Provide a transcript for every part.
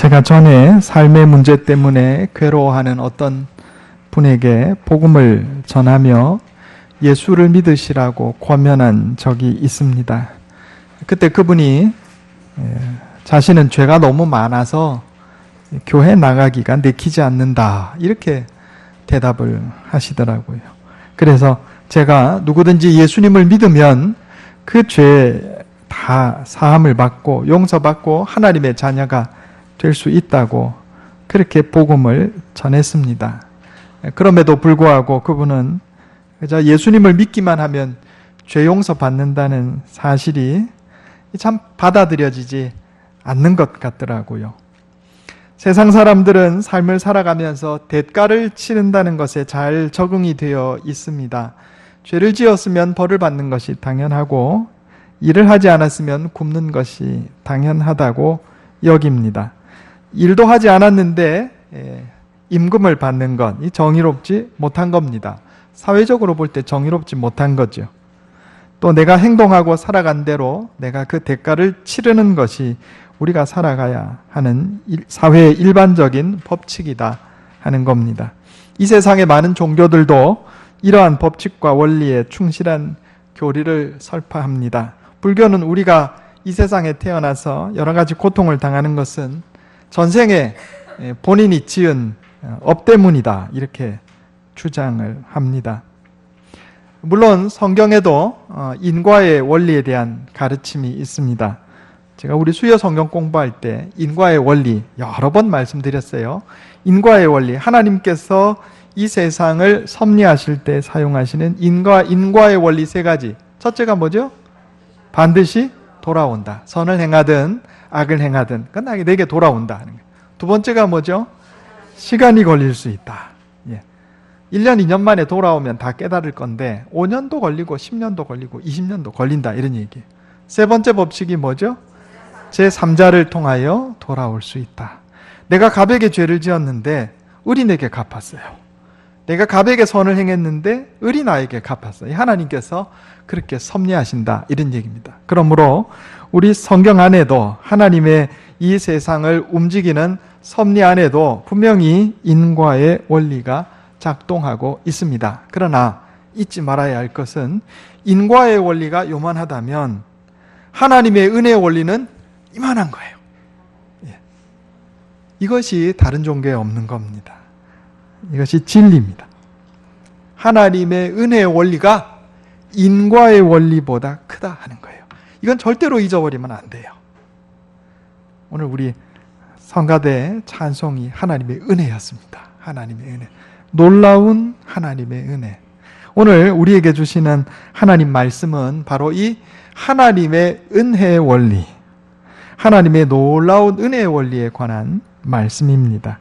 제가 전에 삶의 문제 때문에 괴로워하는 어떤 분에게 복음을 전하며 예수를 믿으시라고 권면한 적이 있습니다. 그때 그분이 자신은 죄가 너무 많아서 교회 나가기가 내키지 않는다, 이렇게 대답을 하시더라고요. 그래서 제가 누구든지 예수님을 믿으면 그 죄 다 사함을 받고 용서받고 하나님의 자녀가 될 수 있다고 그렇게 복음을 전했습니다. 그럼에도 불구하고 그분은 그저 예수님을 믿기만 하면 죄 용서 받는다는 사실이 참 받아들여지지 않는 것 같더라고요. 세상 사람들은 삶을 살아가면서 대가를 치른다는 것에 잘 적응이 되어 있습니다. 죄를 지었으면 벌을 받는 것이 당연하고 일을 하지 않았으면 굶는 것이 당연하다고 여깁니다. 일도 하지 않았는데 임금을 받는 것, 이 정의롭지 못한 겁니다. 사회적으로 볼 때 정의롭지 못한 거죠. 또 내가 행동하고 살아간 대로 내가 그 대가를 치르는 것이 우리가 살아가야 하는 사회의 일반적인 법칙이다 하는 겁니다. 이 세상의 많은 종교들도 이러한 법칙과 원리에 충실한 교리를 설파합니다. 불교는 우리가 이 세상에 태어나서 여러 가지 고통을 당하는 것은 전생에 본인이 지은 업 때문이다, 이렇게 주장을 합니다. 물론 성경에도 인과의 원리에 대한 가르침이 있습니다. 제가 우리 수요 성경 공부할 때 인과의 원리 여러 번 말씀드렸어요. 인과의 원리, 하나님께서 이 세상을 섭리하실 때 사용하시는 인과의 원리 세 가지. 첫째가 뭐죠? 반드시 돌아온다. 선을 행하든 악을 행하든 끝나게 내게 돌아온다 하는 거예요. 두 번째가 뭐죠? 시간이 걸릴 수 있다. 1년, 2년 만에 돌아오면 다 깨달을 건데 5년도 걸리고 10년도 걸리고 20년도 걸린다, 이런 얘기예요. 세 번째 법칙이 뭐죠? 제3자를 통하여 돌아올 수 있다. 내가 갑에게 죄를 지었는데 을이 내게 갚았어요. 내가 갑에게 선을 행했는데 을이 나에게 갚았어요. 하나님께서 그렇게 섭리하신다, 이런 얘기입니다. 그러므로 우리 성경 안에도 하나님의 이 세상을 움직이는 섭리 안에도 분명히 인과의 원리가 작동하고 있습니다. 그러나 잊지 말아야 할 것은 인과의 원리가 요만하다면 하나님의 은혜의 원리는 이만한 거예요. 이것이 다른 종교에 없는 겁니다. 이것이 진리입니다. 하나님의 은혜의 원리가 인과의 원리보다 크다 하는 거예요. 이건 절대로 잊어버리면 안 돼요. 오늘 우리 성가대 찬송이 하나님의 은혜였습니다. 하나님의 은혜. 놀라운 하나님의 은혜. 오늘 우리에게 주시는 하나님 말씀은 바로 이 하나님의 은혜의 원리, 하나님의 놀라운 은혜의 원리에 관한 말씀입니다.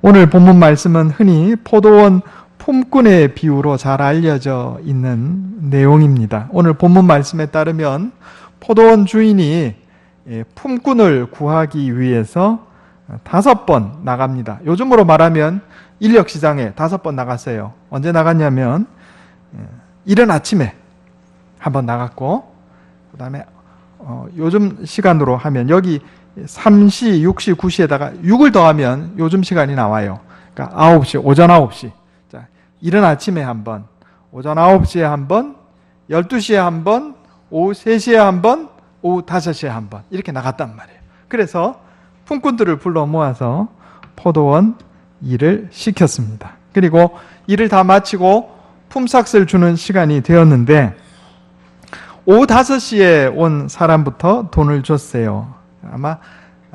오늘 본문 말씀은 흔히 포도원 품꾼의 비유로 잘 알려져 있는 내용입니다. 오늘 본문 말씀에 따르면 포도원 주인이 품꾼을 구하기 위해서 5번 나갑니다. 요즘으로 말하면 인력시장에 5번 나갔어요. 언제 나갔냐면 이른 아침에 한번 나갔고, 그 다음에 요즘 시간으로 하면 여기 3시, 6시, 9시에다가 6을 더하면 요즘 시간이 나와요. 그러니까 9시, 오전 9시. 자, 이른 아침에 한 번, 오전 9시에 한 번, 12시에 한 번, 오후 3시에 한 번, 오후 5시에 한 번, 이렇게 나갔단 말이에요. 그래서 품꾼들을 불러 모아서 포도원 일을 시켰습니다. 그리고 일을 다 마치고 품삯을 주는 시간이 되었는데 오후 5시에 온 사람부터 돈을 줬어요. 아마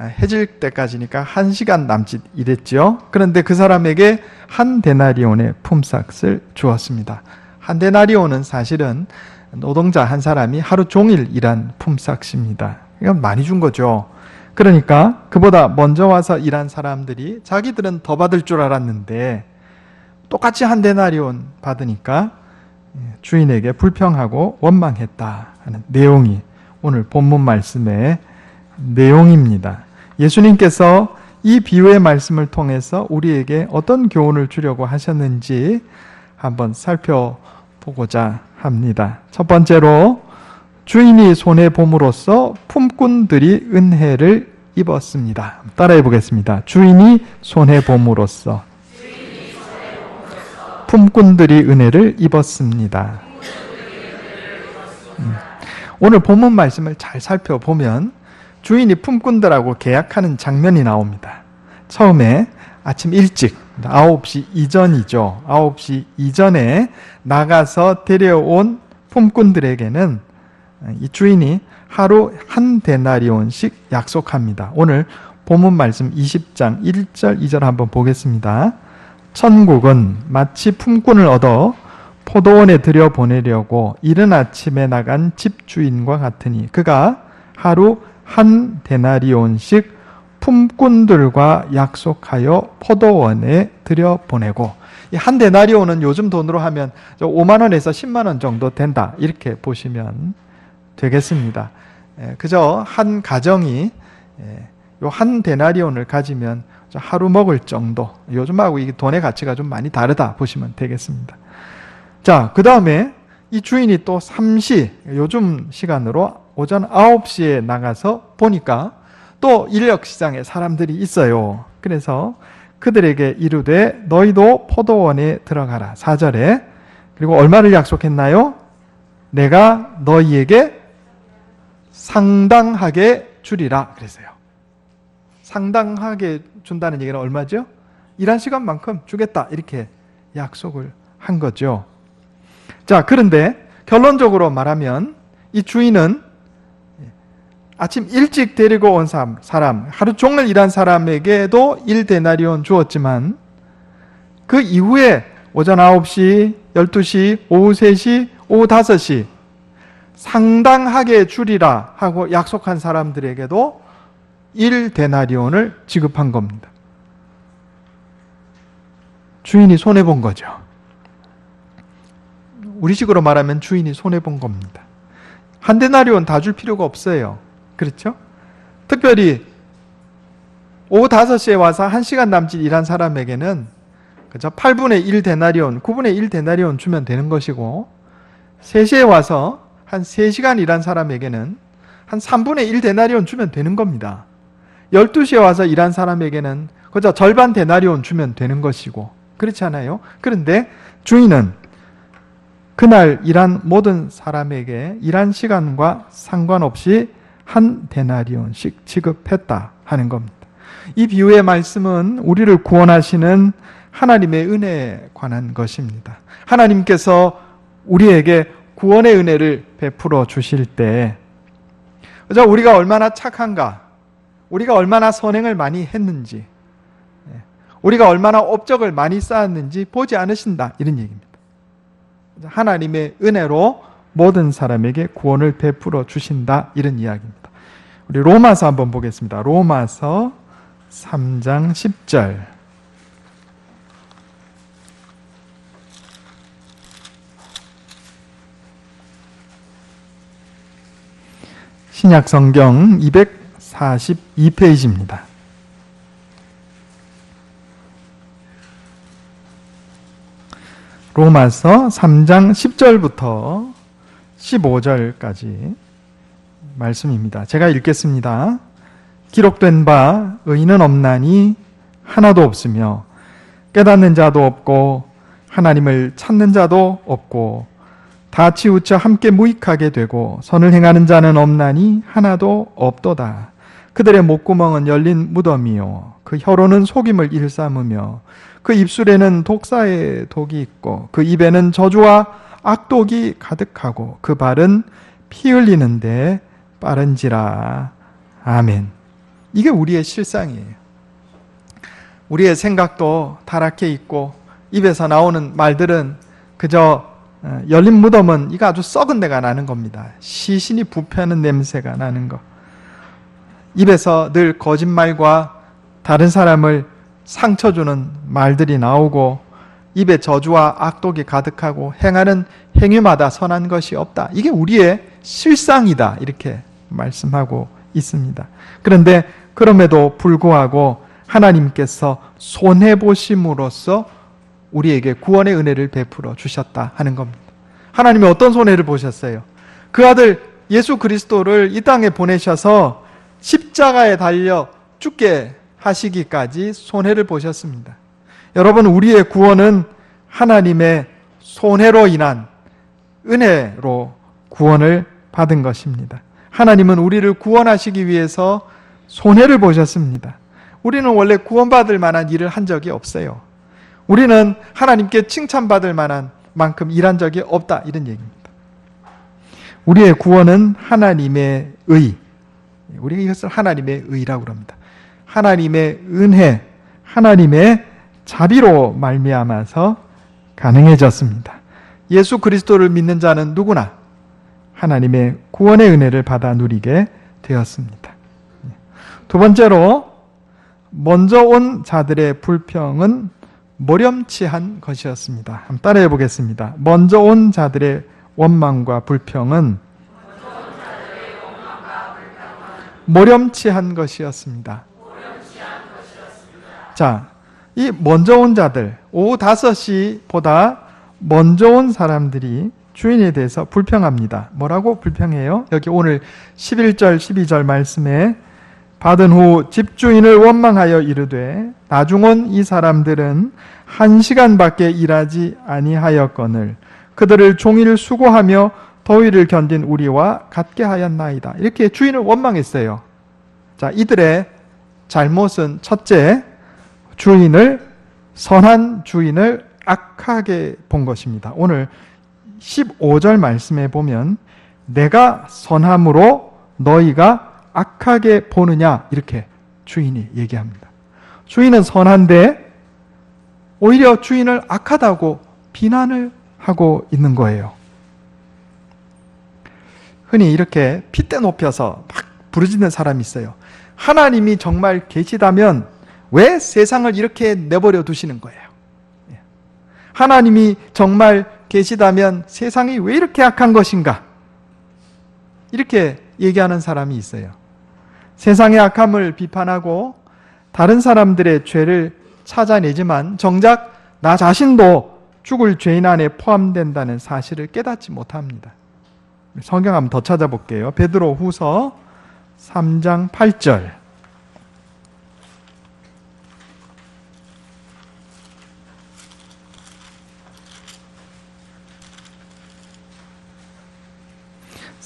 해질 때까지니까 1시간 남짓 일했죠. 그런데 그 사람에게 1데나리온의 품삯을 주었습니다. 1데나리온은 사실은 노동자 한 사람이 하루 종일 일한 품삯입니다. 이건 많이 준 거죠. 그러니까 그보다 먼저 와서 일한 사람들이 자기들은 더 받을 줄 알았는데 똑같이 1데나리온 받으니까 주인에게 불평하고 원망했다 하는 내용이 오늘 본문 말씀의 내용입니다. 예수님께서 이 비유의 말씀을 통해서 우리에게 어떤 교훈을 주려고 하셨는지 한번 살펴보고자 합니다. 첫 번째로 주인이 손해봄으로써 품꾼들이 은혜를 입었습니다. 따라해 보겠습니다. 주인이 손해봄으로써 품꾼들이 은혜를 입었습니다. 오늘 본문 말씀을 잘 살펴보면 주인이 품꾼들하고 계약하는 장면이 나옵니다. 처음에 아침 일찍 9시 이전이죠. 9시 이전에 나가서 데려온 품꾼들에게는 이 주인이 하루 한 데나리온씩 약속합니다. 오늘 본문 말씀 20장 1절 2절 한번 보겠습니다. 천국은 마치 품꾼을 얻어 포도원에 들여보내려고 이른 아침에 나간 집주인과 같으니 그가 하루 한 데나리온씩 품꾼들과 약속하여 포도원에 들여보내고, 이 한 데나리온은 요즘 돈으로 하면 5만 원에서 10만 원 정도 된다, 이렇게 보시면 되겠습니다. 그저 한 가정이 요 한 데나리온을 가지면 하루 먹을 정도, 요즘하고 이 돈의 가치가 좀 많이 다르다 보시면 되겠습니다. 자, 그 다음에 이 주인이 또 3시, 요즘 시간으로 오전 9시에 나가서 보니까 또 인력시장에 사람들이 있어요. 그래서 그들에게 이르되 너희도 포도원에 들어가라. 4절에. 그리고 얼마를 약속했나요? 내가 너희에게 상당하게 주리라 그랬어요. 상당하게 준다는 얘기는 얼마죠? 일한 시간만큼 주겠다, 이렇게 약속을 한 거죠. 자, 그런데 결론적으로 말하면 이 주인은 아침 일찍 데리고 온 사람, 하루 종일 일한 사람에게도 1데나리온 주었지만 그 이후에 오전 9시, 12시, 오후 3시, 오후 5시 상당하게 주리라 하고 약속한 사람들에게도 1데나리온을 지급한 겁니다. 주인이 손해본 거죠. 우리식으로 말하면 주인이 손해본 겁니다. 한 데나리온 다 줄 필요가 없어요. 그렇죠? 특별히 오후 5시에 와서 1시간 남짓 일한 사람에게는 그죠? 8분의 1 데나리온, 9분의 1 데나리온 주면 되는 것이고, 3시에 와서 한 3시간 일한 사람에게는 한 3분의 1 데나리온 주면 되는 겁니다. 12시에 와서 일한 사람에게는 그저 절반 데나리온 주면 되는 것이고, 그렇지 않아요? 그런데 주인은 그날 일한 모든 사람에게 일한 시간과 상관없이 한 데나리온씩 지급했다 하는 겁니다. 이 비유의 말씀은 우리를 구원하시는 하나님의 은혜에 관한 것입니다. 하나님께서 우리에게 구원의 은혜를 베풀어 주실 때 우리가 얼마나 착한가, 우리가 얼마나 선행을 많이 했는지, 우리가 얼마나 업적을 많이 쌓았는지 보지 않으신다, 이런 얘기입니다. 하나님의 은혜로 모든 사람에게 구원을 베풀어 주신다, 이런 이야기입니다. 우리 로마서 한번 보겠습니다. 로마서 3장 10절. 신약 성경 242페이지입니다. 로마서 3장 10절부터 15절까지 말씀입니다. 제가 읽겠습니다. 기록된 바 의인은 없나니 하나도 없으며 깨닫는 자도 없고 하나님을 찾는 자도 없고 다 치우쳐 함께 무익하게 되고 선을 행하는 자는 없나니 하나도 없도다. 그들의 목구멍은 열린 무덤이요 그 혀로는 속임을 일삼으며 그 입술에는 독사의 독이 있고 그 입에는 저주와 악독이 가득하고 그 발은 피 흘리는데 빠른지라. 아멘. 이게 우리의 실상이에요. 우리의 생각도 타락해 있고 입에서 나오는 말들은 그저 열린 무덤은 이거 아주 썩은 데가 나는 겁니다. 시신이 부패하는 냄새가 나는 것. 입에서 늘 거짓말과 다른 사람을 상처 주는 말들이 나오고 입에 저주와 악독이 가득하고 행하는 행위마다 선한 것이 없다. 이게 우리의 실상이다, 이렇게 말씀하고 있습니다. 그런데 그럼에도 불구하고 하나님께서 손해보심으로써 우리에게 구원의 은혜를 베풀어 주셨다 하는 겁니다. 하나님이 어떤 손해를 보셨어요? 그 아들 예수 그리스도를 이 땅에 보내셔서 십자가에 달려 죽게 하시기까지 손해를 보셨습니다. 여러분, 우리의 구원은 하나님의 손해로 인한 은혜로 구원을 받은 것입니다. 하나님은 우리를 구원하시기 위해서 손해를 보셨습니다. 우리는 원래 구원받을 만한 일을 한 적이 없어요. 우리는 하나님께 칭찬받을 만한 만큼 일한 적이 없다, 이런 얘기입니다. 우리의 구원은 하나님의 의, 우리가 이것을 하나님의 의라고 합니다. 하나님의 은혜, 하나님의 자비로 말미암아서 가능해졌습니다. 예수 그리스도를 믿는 자는 누구나 하나님의 구원의 은혜를 받아 누리게 되었습니다. 두 번째로, 먼저 온 자들의 불평은 모렴치한 것이었습니다. 한번 따라해 보겠습니다. 먼저 온 자들의 원망과 불평은 모렴치한 것이었습니다. 자, 이 먼저 온 자들, 오후 5시보다 먼저 온 사람들이 주인에 대해서 불평합니다. 뭐라고 불평해요? 여기 오늘 11절, 12절 말씀에 받은 후 집주인을 원망하여 이르되 나중 온 이 사람들은 1시간밖에 일하지 아니하였거늘 그들을 종일 수고하며 더위를 견딘 우리와 같게 하였나이다. 이렇게 주인을 원망했어요. 자, 이들의 잘못은 첫째, 선한 주인을 악하게 본 것입니다. 오늘 15절 말씀에 보면 내가 선함으로 너희가 악하게 보느냐, 이렇게 주인이 얘기합니다. 주인은 선한데 오히려 주인을 악하다고 비난을 하고 있는 거예요. 흔히 이렇게 핏대 높여서 막 부르짖는 사람이 있어요. 하나님이 정말 계시다면 왜 세상을 이렇게 내버려 두시는 거예요? 하나님이 정말 계시다면 세상이 왜 이렇게 악한 것인가? 이렇게 얘기하는 사람이 있어요. 세상의 악함을 비판하고 다른 사람들의 죄를 찾아내지만 정작 나 자신도 죽을 죄인 안에 포함된다는 사실을 깨닫지 못합니다. 성경 한번 더 찾아볼게요. 베드로 후서 3장 8절.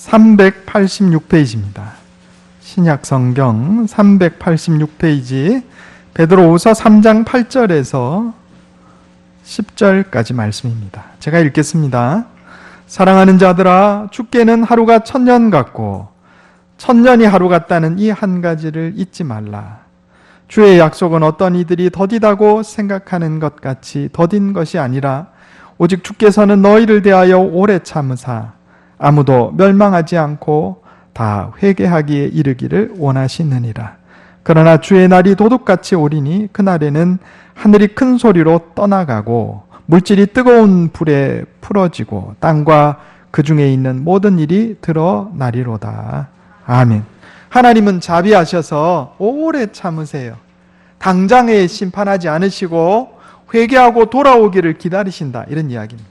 (386페이지입니다) 신약 성경 386페이지 베드로후서 3장 8절에서 10절까지 말씀입니다. 제가 읽겠습니다. 사랑하는 자들아, 주께는 하루가 1000년 같고 1000년이 하루 같다는 이 한 가지를 잊지 말라. 주의 약속은 어떤 이들이 더디다고 생각하는 것 같이 더딘 것이 아니라 오직 주께서는 너희를 대하여 오래 참으사 아무도 멸망하지 않고 다 회개하기에 이르기를 원하시느니라. 그러나 주의 날이 도둑같이 오리니 그날에는 하늘이 큰 소리로 떠나가고 물질이 뜨거운 불에 풀어지고 땅과 그 중에 있는 모든 일이 드러나리로다. 아멘. 하나님은 자비하셔서 오래 참으세요. 당장에 심판하지 않으시고 회개하고 돌아오기를 기다리신다, 이런 이야기입니다.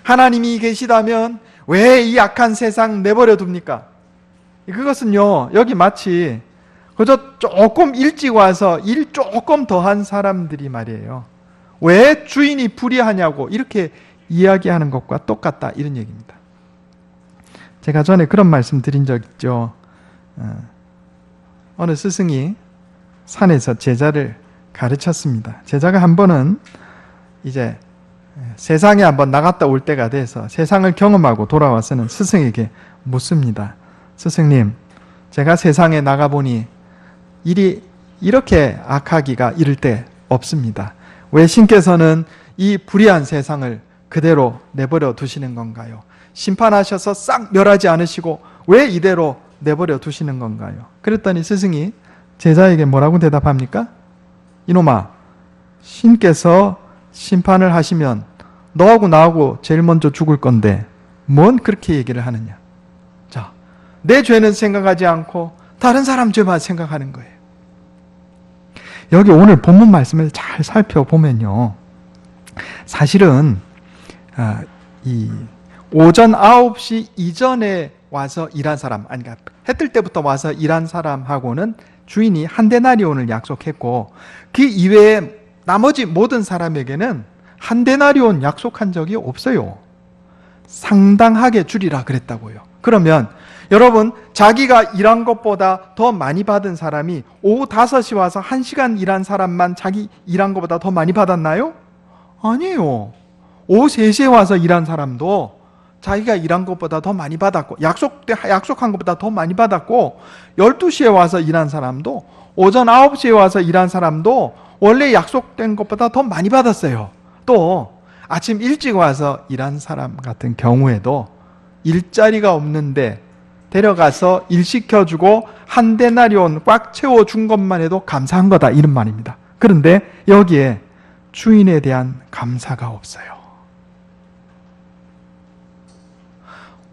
하나님이 계시다면 왜 이 악한 세상 내버려 둡니까? 그것은요, 여기 마치 그저 조금 일찍 와서 일 조금 더한 사람들이 말이에요. 왜 주인이 불의하냐고 이렇게 이야기하는 것과 똑같다, 이런 얘기입니다. 제가 전에 그런 말씀 드린 적 있죠. 어느 스승이 산에서 제자를 가르쳤습니다. 제자가 한 번은 이제 세상에 한번 나갔다 올 때가 돼서 세상을 경험하고 돌아와서는 스승에게 묻습니다. 스승님, 제가 세상에 나가보니 일이 이렇게 악하기가 이를 데 없습니다. 왜 신께서는 이 불의한 세상을 그대로 내버려 두시는 건가요? 심판하셔서 싹 멸하지 않으시고 왜 이대로 내버려 두시는 건가요? 그랬더니 스승이 제자에게 뭐라고 대답합니까? 이놈아, 신께서 심판을 하시면 너하고 나하고 제일 먼저 죽을 건데 뭔 그렇게 얘기를 하느냐? 자, 내 죄는 생각하지 않고 다른 사람 죄만 생각하는 거예요. 여기 오늘 본문 말씀을 잘 살펴보면요, 사실은 이 오전 9시 이전에 와서 일한 사람, 아니 그러니까 해 뜰 때부터 와서 일한 사람하고는 주인이 한 데나리온을 약속했고, 그 이외에 나머지 모든 사람에게는 한 데나리온 약속한 적이 없어요. 상당하게 줄이라 그랬다고요. 그러면 여러분, 자기가 일한 것보다 더 많이 받은 사람이 오후 5시 와서 1시간 일한 사람만 자기 일한 것보다 더 많이 받았나요? 아니에요. 오후 3시에 와서 일한 사람도 자기가 일한 것보다 더 많이 받았고, 약속한 것보다 더 많이 받았고, 12시에 와서 일한 사람도, 오전 9시에 와서 일한 사람도 원래 약속된 것보다 더 많이 받았어요. 또 아침 일찍 와서 일한 사람 같은 경우에도 일자리가 없는데 데려가서 일 시켜주고 한 데나리온 꽉 채워준 것만 해도 감사한 거다, 이런 말입니다. 그런데 여기에 주인에 대한 감사가 없어요.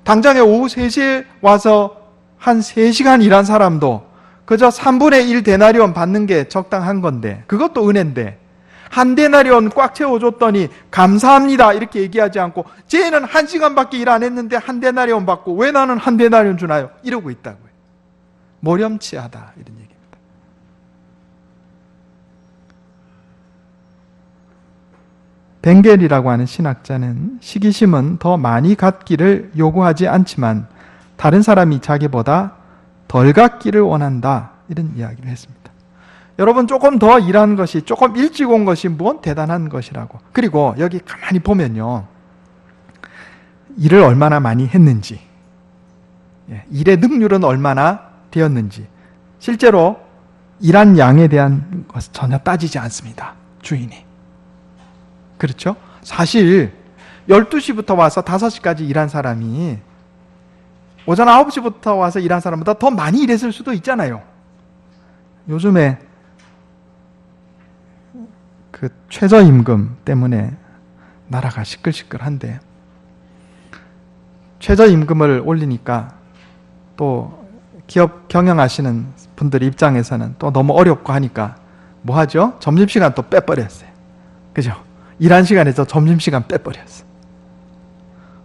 당장에 오후 3시에 와서 한 3시간 일한 사람도 그저 3분의 1 데나리온 받는 게 적당한 건데, 그것도 은혜인데, 한 데나리온 꽉 채워줬더니 감사합니다 이렇게 얘기하지 않고, 쟤는 1시간밖에 일 안 했는데 한 데나리온 받고 왜 나는 한 데나리온 주나요? 이러고 있다고요. 모렴치하다, 이런 얘기입니다. 벵겔이라고 하는 신학자는 시기심은 더 많이 갖기를 요구하지 않지만 다른 사람이 자기보다 덜 갖기를 원한다, 이런 이야기를 했습니다. 여러분, 조금 더 일한 것이, 조금 일찍 온 것이 뭔 대단한 것이라고. 그리고 여기 가만히 보면요, 일을 얼마나 많이 했는지, 일의 능률은 얼마나 되었는지, 실제로 일한 양에 대한 것은 전혀 따지지 않습니다, 주인이. 그렇죠? 사실 12시부터 와서 5시까지 일한 사람이 오전 9시부터 와서 일한 사람보다 더 많이 일했을 수도 있잖아요. 요즘에 그 최저임금 때문에 나라가 시끌시끌한데, 최저임금을 올리니까 또 기업 경영하시는 분들 입장에서는 또 너무 어렵고 하니까 뭐 하죠? 점심시간 또 빼버렸어요. 그죠? 일한 시간에서 점심시간 빼버렸어.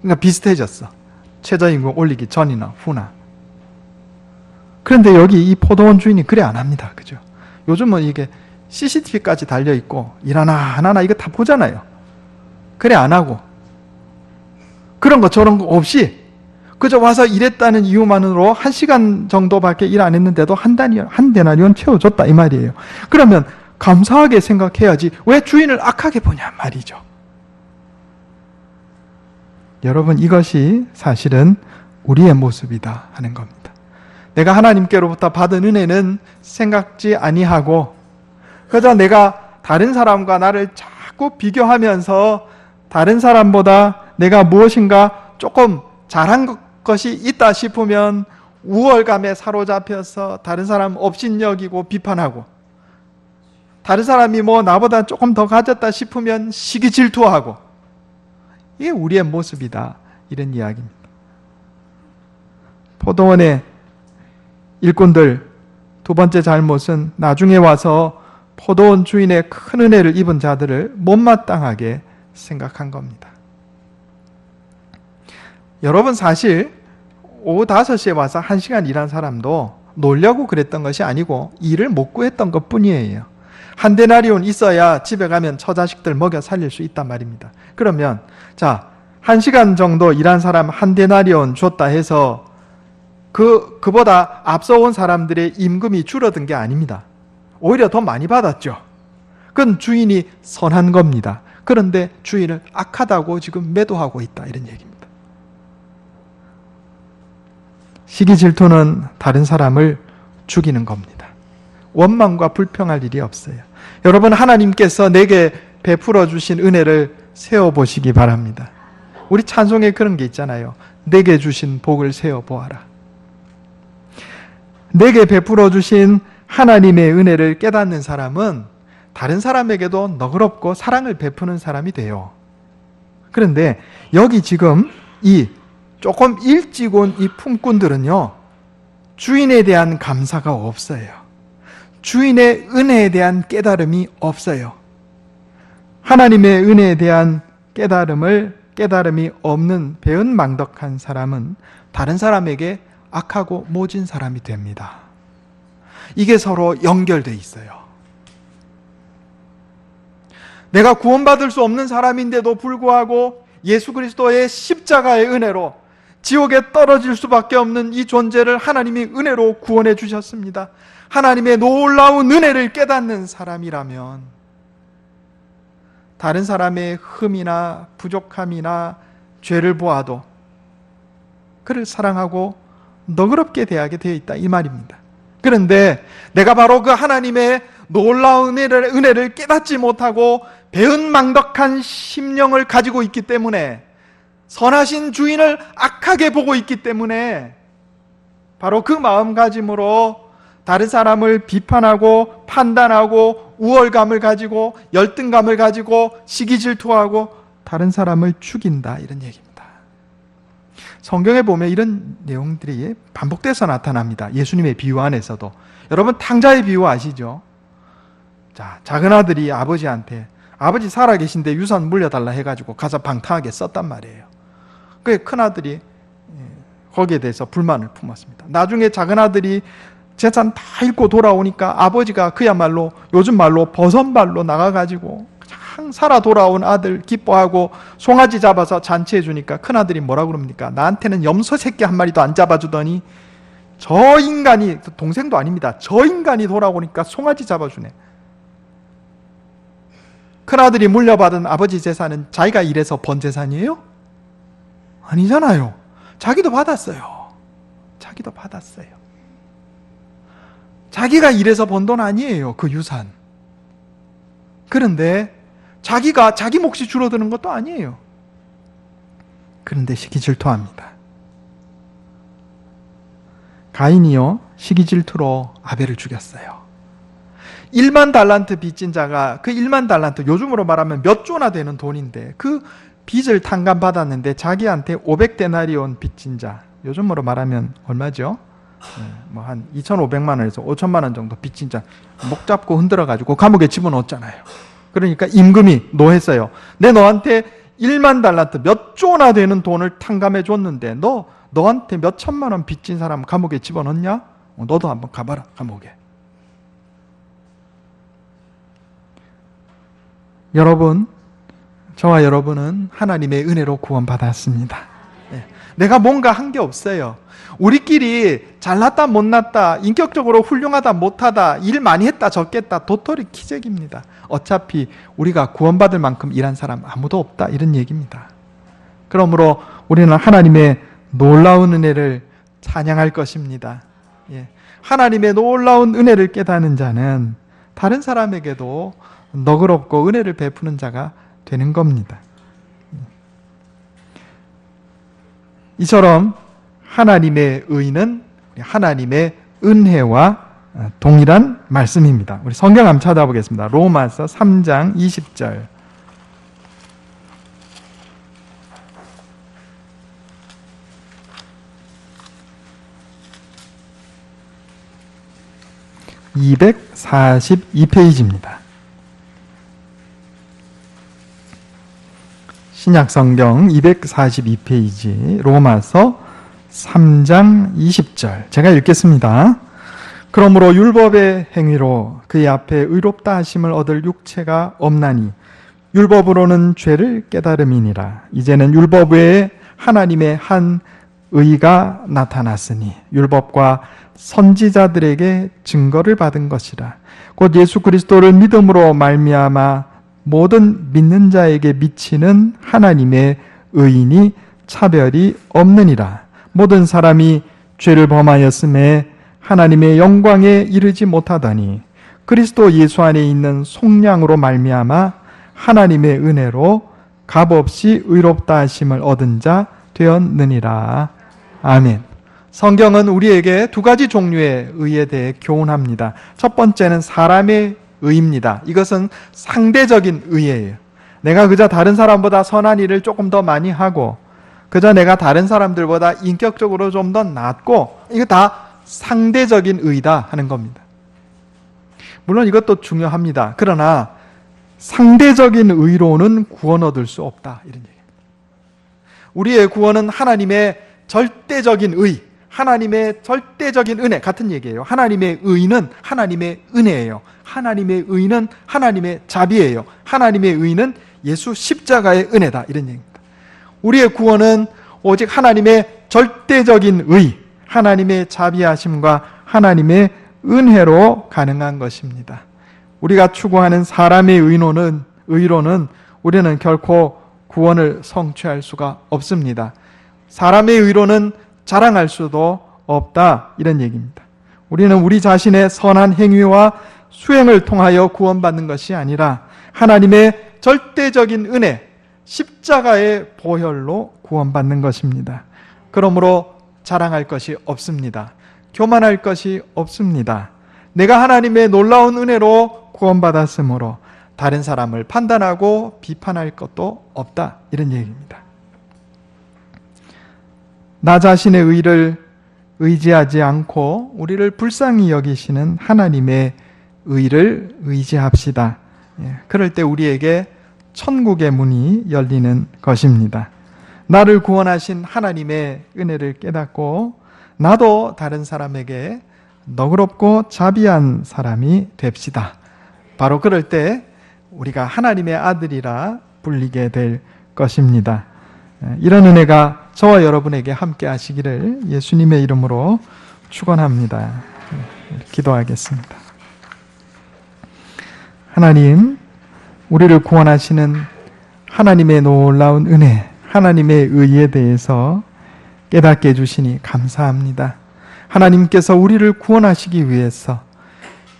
그러니까 비슷해졌어. 최저임금 올리기 전이나 후나. 그런데 여기 이 포도원 주인이 그래 안 합니다. 그죠? 요즘은 이게 CCTV까지 달려있고 일 하나 이거 다 보잖아요. 그래 안 하고, 그런 거 저런 거 없이 그저 와서 일했다는 이유만으로 1시간 정도밖에 일 안 했는데도 한 데나리온 채워줬다, 이 말이에요. 그러면 감사하게 생각해야지 왜 주인을 악하게 보냐 말이죠. 여러분, 이것이 사실은 우리의 모습이다 하는 겁니다. 내가 하나님께로부터 받은 은혜는 생각지 아니하고 그저 내가 다른 사람과 나를 자꾸 비교하면서 다른 사람보다 내가 무엇인가 조금 잘한 것이 있다 싶으면 우월감에 사로잡혀서 다른 사람 업신여기고 비판하고, 다른 사람이 뭐 나보다 조금 더 가졌다 싶으면 시기 질투하고, 이게 우리의 모습이다, 이런 이야기입니다. 포도원의 일꾼들 두 번째 잘못은 나중에 와서 포도원 주인의 큰 은혜를 입은 자들을 못마땅하게 생각한 겁니다. 여러분, 사실 오후 5시에 와서 1시간 일한 사람도 놀려고 그랬던 것이 아니고 일을 못 구했던 것 뿐이에요. 한 데나리온 있어야 집에 가면 처자식들 먹여 살릴 수 있단 말입니다. 그러면 자, 1시간 정도 일한 사람 한 데나리온 줬다 해서 그보다 앞서 온 사람들의 임금이 줄어든 게 아닙니다. 오히려 더 많이 받았죠. 그건 주인이 선한 겁니다. 그런데 주인을 악하다고 지금 매도하고 있다, 이런 얘기입니다. 시기 질투는 다른 사람을 죽이는 겁니다. 원망과 불평할 일이 없어요. 여러분, 하나님께서 내게 베풀어 주신 은혜를 세어보시기 바랍니다. 우리 찬송에 그런 게 있잖아요. 내게 주신 복을 세어보아라. 내게 베풀어 주신 하나님의 은혜를 깨닫는 사람은 다른 사람에게도 너그럽고 사랑을 베푸는 사람이 돼요. 그런데 여기 지금 이 조금 일찍 온 이 품꾼들은요, 주인에 대한 감사가 없어요. 주인의 은혜에 대한 깨달음이 없어요. 하나님의 은혜에 대한 깨달음을 깨달음이 없는 배은망덕한 사람은 다른 사람에게 악하고 모진 사람이 됩니다. 이게 서로 연결되어 있어요. 내가 구원받을 수 없는 사람인데도 불구하고 예수 그리스도의 십자가의 은혜로 지옥에 떨어질 수밖에 없는 이 존재를 하나님이 은혜로 구원해 주셨습니다. 하나님의 놀라운 은혜를 깨닫는 사람이라면 다른 사람의 흠이나 부족함이나 죄를 보아도 그를 사랑하고 너그럽게 대하게 되어 있다, 이 말입니다. 그런데 내가 바로 그 하나님의 놀라운 은혜를 깨닫지 못하고 배은망덕한 심령을 가지고 있기 때문에, 선하신 주인을 악하게 보고 있기 때문에 바로 그 마음가짐으로 다른 사람을 비판하고 판단하고 우월감을 가지고 열등감을 가지고 시기질투하고 다른 사람을 죽인다, 이런 얘기입니다. 성경에 보면 이런 내용들이 반복돼서 나타납니다. 예수님의 비유 안에서도. 여러분, 탕자의 비유 아시죠? 자, 작은 아들이 아버지한테 아버지 살아계신데 유산 물려달라 해가지고 가서 방탕하게 썼단 말이에요. 그게 큰아들이 거기에 대해서 불만을 품었습니다. 나중에 작은 아들이 재산 다 잃고 돌아오니까 아버지가 그야말로 요즘 말로 버선발로 나가가지고 그냥 살아 돌아온 아들 기뻐하고 송아지 잡아서 잔치해 주니까 큰아들이 뭐라고 그럽니까? 나한테는 염소 새끼 한 마리도 안 잡아주더니 저 인간이, 동생도 아닙니다, 저 인간이 돌아오니까 송아지 잡아주네. 큰아들이 물려받은 아버지 재산은 자기가 일해서 번 재산이에요? 아니잖아요. 자기도 받았어요. 자기도 받았어요. 자기가 일해서 번 돈 아니에요, 그 유산. 그런데 자기가 자기 몫이 줄어드는 것도 아니에요. 그런데 시기질투합니다. 가인이요, 시기질투로 아벨을 죽였어요. 1만 달란트 빚진 자가, 그 1만 달란트, 요즘으로 말하면 몇 조나 되는 돈인데, 그 빚을 탕감받았는데 자기한테 500데나리온 빚진 자, 요즘으로 말하면 얼마죠? 뭐 한 2,500만 원에서 5천만 원 정도 빚진 자 목 잡고 흔들어가지고 감옥에 집어넣었잖아요. 그러니까 임금이 노했어요. 내 너한테 1만 달란트, 몇 조나 되는 돈을 탕감해 줬는데 너한테 몇 천만 원 빚진 사람 감옥에 집어넣냐? 너도 한번 가봐라, 감옥에. 여러분, 저와 여러분은 하나님의 은혜로 구원받았습니다. 내가 뭔가 한 게 없어요. 우리끼리 잘났다 못났다, 인격적으로 훌륭하다 못하다, 일 많이 했다 적겠다, 도토리 키재기입니다. 어차피 우리가 구원받을 만큼 일한 사람 아무도 없다, 이런 얘기입니다. 그러므로 우리는 하나님의 놀라운 은혜를 찬양할 것입니다. 하나님의 놀라운 은혜를 깨닫는 자는 다른 사람에게도 너그럽고 은혜를 베푸는 자가 되는 겁니다. 이처럼 하나님의 의는 하나님의 은혜와 동일한 말씀입니다. 우리 성경 한번 찾아보겠습니다. 로마서 3장 20절. (242페이지입니다) 신약성경 242페이지 로마서 3장 20절, 제가 읽겠습니다. 그러므로 율법의 행위로 그의 앞에 의롭다 하심을 얻을 육체가 없나니 율법으로는 죄를 깨달음이니라. 이제는 율법 외에 하나님의 한 의가 나타났으니 율법과 선지자들에게 증거를 받은 것이라. 곧 예수 그리스도를 믿음으로 말미암아 모든 믿는 자에게 미치는 하나님의 의인이 차별이 없느니라. 모든 사람이 죄를 범하였음에 하나님의 영광에 이르지 못하더니 그리스도 예수 안에 있는 속량으로 말미암아 하나님의 은혜로 값없이 의롭다 하심을 얻은 자 되었느니라. 아멘. 성경은 우리에게 두 가지 종류의 의에 대해 교훈합니다. 첫 번째는 사람의 의입니다. 이것은 상대적인 의예요. 내가 그저 다른 사람보다 선한 일을 조금 더 많이 하고 그저 내가 다른 사람들보다 인격적으로 좀 더 낫고, 이거 다 상대적인 의다 하는 겁니다. 물론 이것도 중요합니다. 그러나 상대적인 의로는 구원 얻을 수 없다, 이런 얘기입니다. 우리의 구원은 하나님의 절대적인 의, 하나님의 절대적인 은혜, 같은 얘기예요. 하나님의 의는 하나님의 은혜예요. 하나님의 의는 하나님의 자비예요. 하나님의 의는 예수 십자가의 은혜다, 이런 얘기입니다. 우리의 구원은 오직 하나님의 절대적인 의, 하나님의 자비하심과 하나님의 은혜로 가능한 것입니다. 우리가 추구하는 사람의 의로는 우리는 결코 구원을 성취할 수가 없습니다. 사람의 의로는 자랑할 수도 없다, 이런 얘기입니다. 우리는 우리 자신의 선한 행위와 수행을 통하여 구원받는 것이 아니라 하나님의 절대적인 은혜, 십자가의 보혈로 구원받는 것입니다. 그러므로 자랑할 것이 없습니다. 교만할 것이 없습니다. 내가 하나님의 놀라운 은혜로 구원받았으므로 다른 사람을 판단하고 비판할 것도 없다, 이런 얘기입니다. 나 자신의 의를 의지하지 않고 우리를 불쌍히 여기시는 하나님의 의를 의지합시다. 그럴 때 우리에게 천국의 문이 열리는 것입니다. 나를 구원하신 하나님의 은혜를 깨닫고 나도 다른 사람에게 너그럽고 자비한 사람이 됩시다. 바로 그럴 때 우리가 하나님의 아들이라 불리게 될 것입니다. 이런 은혜가 저와 여러분에게 함께 하시기를 예수님의 이름으로 축원합니다. 기도하겠습니다. 하나님, 우리를 구원하시는 하나님의 놀라운 은혜, 하나님의 의에 대해서 깨닫게 해주시니 감사합니다. 하나님께서 우리를 구원하시기 위해서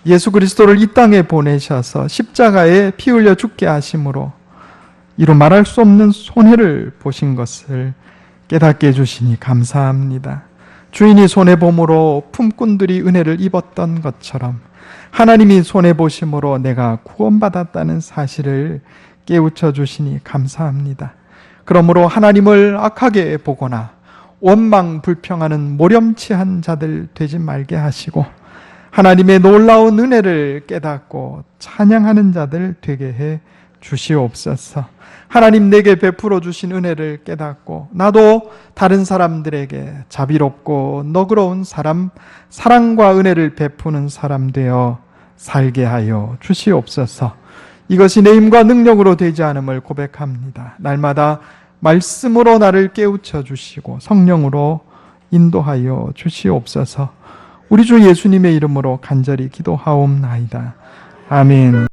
예수 그리스도를 이 땅에 보내셔서 십자가에 피 흘려 죽게 하심으로 이루 말할 수 없는 손해를 보신 것을 깨닫게 해주시니 감사합니다. 주인이 손해봄으로 품꾼들이 은혜를 입었던 것처럼 하나님이 손해보심으로 내가 구원받았다는 사실을 깨우쳐 주시니 감사합니다. 그러므로 하나님을 악하게 보거나 원망 불평하는 모렴치한 자들 되지 말게 하시고 하나님의 놀라운 은혜를 깨닫고 찬양하는 자들 되게 해 주시옵소서. 하나님 내게 베풀어 주신 은혜를 깨닫고 나도 다른 사람들에게 자비롭고 너그러운 사람, 사랑과 은혜를 베푸는 사람 되어 살게 하여 주시옵소서. 이것이 내 힘과 능력으로 되지 않음을 고백합니다. 날마다 말씀으로 나를 깨우쳐 주시고 성령으로 인도하여 주시옵소서. 우리 주 예수님의 이름으로 간절히 기도하옵나이다. 아멘.